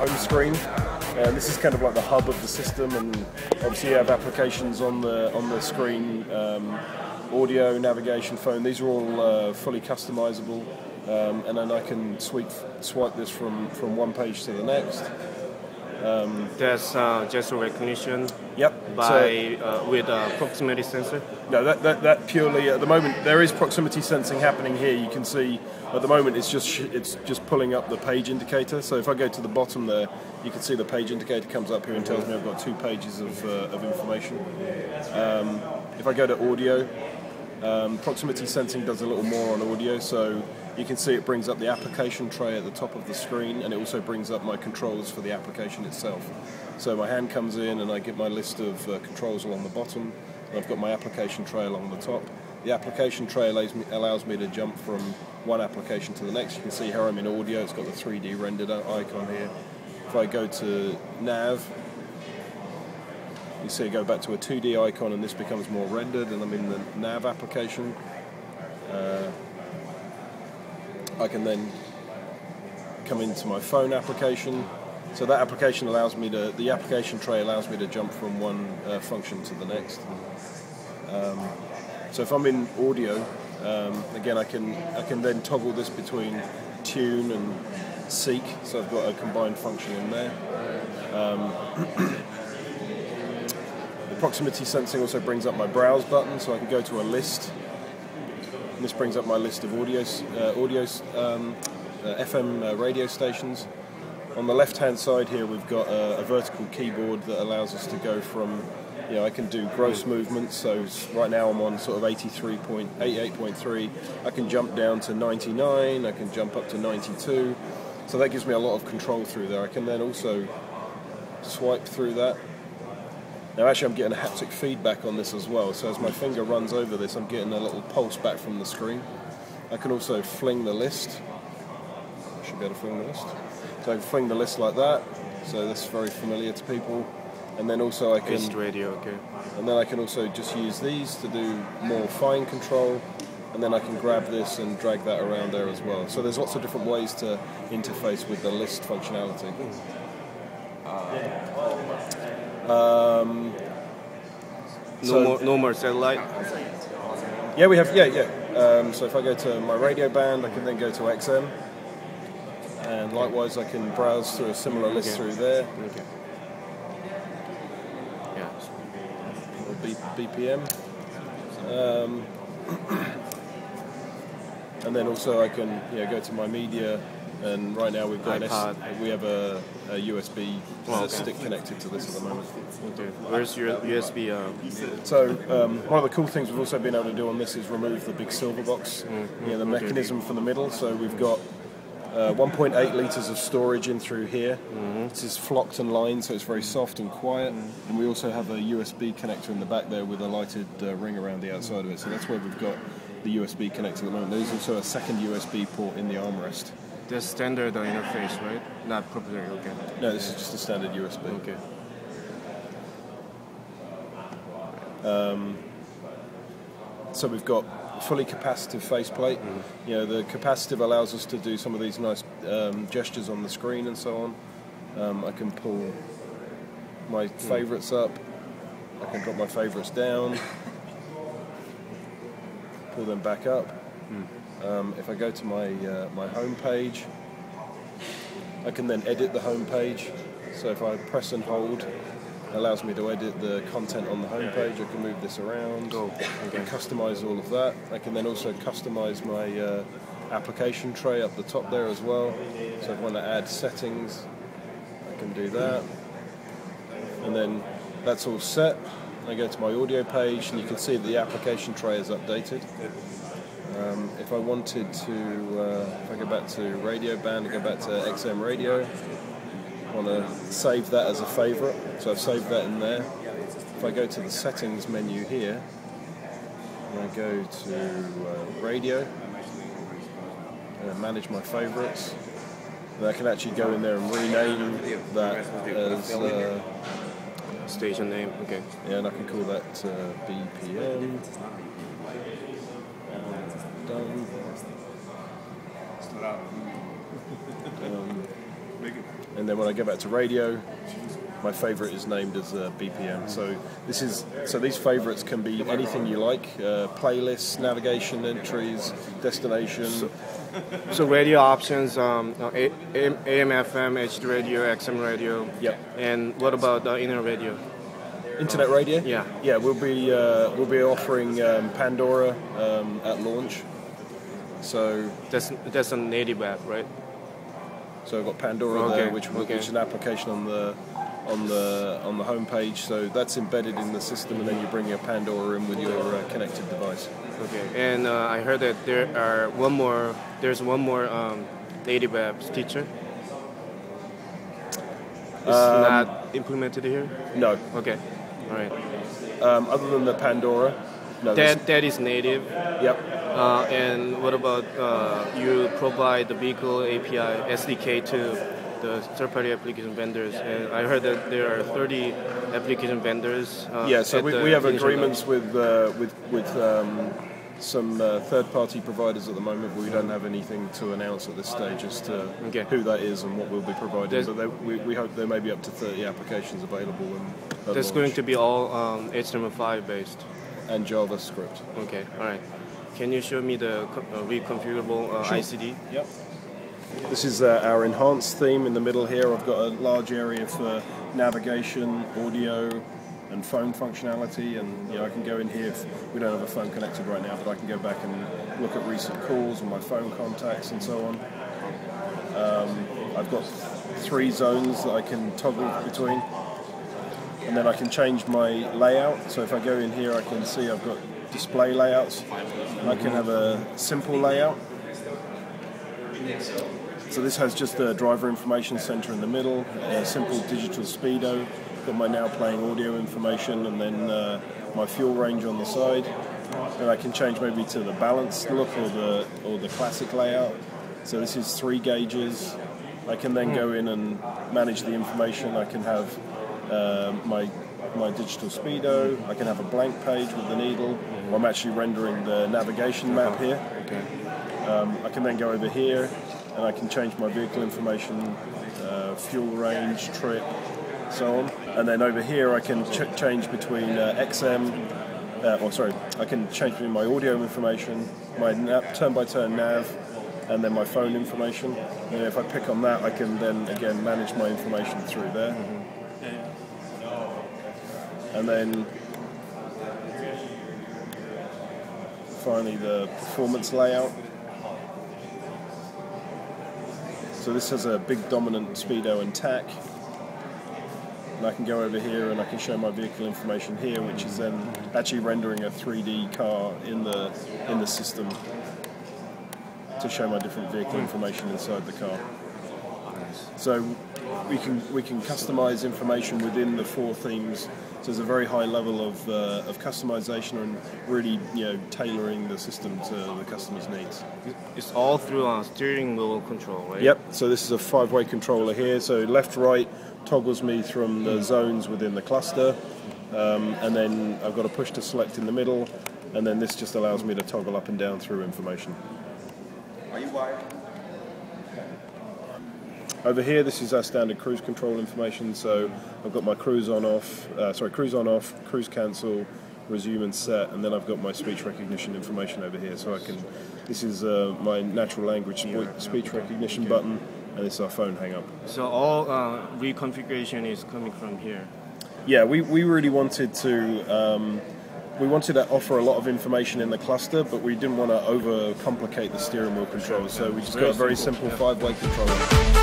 home screen. This is kind of like the hub of the system, and obviously you have applications on the screen, audio, navigation, phone. These are all fully customizable, and then I can swipe this from one page to the next. There's gesture recognition. Yep. With a proximity sensor. No, that purely at the moment there is proximity sensing happening here. You can see at the moment it's just pulling up the page indicator. So if I go to the bottom there, you can see the page indicator comes up here and tells me I've got 2 pages of information. If I go to audio, proximity sensing does a little more on audio. So you can see it brings up the application tray at the top of the screen, and it also brings up my controls for the application itself. So my hand comes in and I get my list of controls along the bottom, and I've got my application tray along the top. The application tray allows me to jump from one application to the next. You can see here I'm in audio, it's got the 3D rendered icon here. If I go to nav, you see I go back to a 2D icon and this becomes more rendered, and I'm in the nav application. I can then come into my phone application. So that application the application tray allows me to jump from one function to the next. So if I'm in audio, again I can then toggle this between tune and seek. So I've got a combined function in there. The proximity sensing also brings up my browse button, so I can go to a list. And this brings up my list of FM radio stations. On the left-hand side here, we've got a vertical keyboard that allows us to go from, I can do gross movements. So right now I'm on sort of 88.3. I can jump down to 99. I can jump up to 92. So that gives me a lot of control through there. I can then also swipe through that. Now actually I'm getting a haptic feedback on this as well, so as my finger runs over this I'm getting a little pulse back from the screen. I can also fling the list. I should be able to fling the list. So I can fling the list like that, so that's very familiar to people. And then also I can... radio, okay. And then I can also just use these to do more fine control, and then I can grab this and drag that around there as well. So there's lots of different ways to interface with the list functionality. No more satellite? Yeah, we have, so if I go to my radio band, I can then go to XM. And likewise, I can browse through a similar list through there. Okay. Or BPM. And then also I can go to my media. And right now we've got we have a USB stick connected to this at the moment. Okay. Where's your USB? So one of the cool things we've also been able to do on this is remove the big silver box, the mechanism from the middle. So we've got 1.8 litres of storage in through here. This is flocked and lined, so it's very soft and quiet. And we also have a USB connector in the back there with a lighted ring around the outside of it. So that's where we've got the USB connector at the moment. There's also a second USB port in the armrest. The standard interface, right? Not proprietary, okay. No, this is just a standard USB. Okay. So we've got fully capacitive faceplate. The capacitive allows us to do some of these nice gestures on the screen and so on. I can pull my favourites up. I can drop my favourites down. Pull them back up. If I go to my home page, I can then edit the home page. So if I press and hold, it allows me to edit the content on the home page. I can move this around. I can customize all of that. I can then also customize my application tray up the top there as well. So if I want to add settings, I can do that. And then that's all set. I go to my audio page, and you can see that the application tray is updated. If I wanted to, if I go back to radio band, I go back to XM radio, I want to save that as a favourite, so I've saved that in there. If I go to the settings menu here, and I go to radio, and manage my favourites, and I can actually go in there and rename that as... station name, okay. Yeah, and I can call that BPM. Done. And then when I go back to radio, my favorite is named as BPM. So these favorites can be anything you like: playlists, navigation entries, destination. So radio options, AM, FM, HD radio, XM radio. Yep. And what about internet radio? Internet radio? Yeah. Yeah, we'll be offering Pandora at launch. So that's a native app, right? So I've got Pandora there, which is an application on the home page. So that's embedded in the system, and then you bring your Pandora in with your connected device. Okay. And I heard that there's one more native app feature. It's not implemented here? No. Okay. All right. Other than the Pandora, no. That is native. Yep. And what about you provide the vehicle API SDK to the third-party application vendors? And I heard that there are 30 application vendors. Yeah. So we have agreements with some third-party providers at the moment, but we don't have anything to announce at this stage as to who that is and what we'll be providing. But we hope there may be up to 30 applications available. That's going to be all HTML5 based. And JavaScript. Okay, all right. Can you show me the reconfigurable ICD? Yep. This is our enhanced theme in the middle here. I've got a large area for navigation, audio, and phone functionality, and I can go in here. We don't have a phone connected right now, but I can go back and look at recent calls and my phone contacts and so on. I've got 3 zones that I can toggle between, and then I can change my layout. So if I go in here, I can see I've got display layouts. I can have a simple layout. So this has just the driver information center in the middle, a simple digital speedo. Got my now playing audio information, and then my fuel range on the side. And I can change maybe to the balanced look or the classic layout. So this is 3 gauges. I can then go in and manage the information. I can have my digital speedo. I can have a blank page with the needle. I'm actually rendering the navigation map here. I can then go over here and I can change my vehicle information, fuel range, trip, so on. And then over here I can change between XM, I can change between my audio information, my turn-by-turn nav, and then my phone information. And if I pick on that, I can then again manage my information through there. And then finally the performance layout. So this has a big dominant speedo and tack. And I can go over here and I can show my vehicle information here, which is then actually rendering a 3D car in the system to show my different vehicle information inside the car. So we can customize information within the 4 themes. So there's a very high level of customization and really tailoring the system to the customer's needs. It's all through steering wheel control, right? Yep. So this is a 5-way controller here. So left, right toggles me from the zones within the cluster, and then I've got a push to select in the middle, and then this just allows me to toggle up and down through information. Are you wired? Over here, this is our standard cruise control information. So I've got my cruise on off, cruise cancel, resume and set, and then I've got my speech recognition information over here. So this is my natural language speech recognition button, and this is our phone hang up. So all reconfiguration is coming from here. Yeah, we really wanted to. We wanted to offer a lot of information in the cluster, but we didn't want to overcomplicate the steering wheel controls, so we just got a very simple 5-way controller.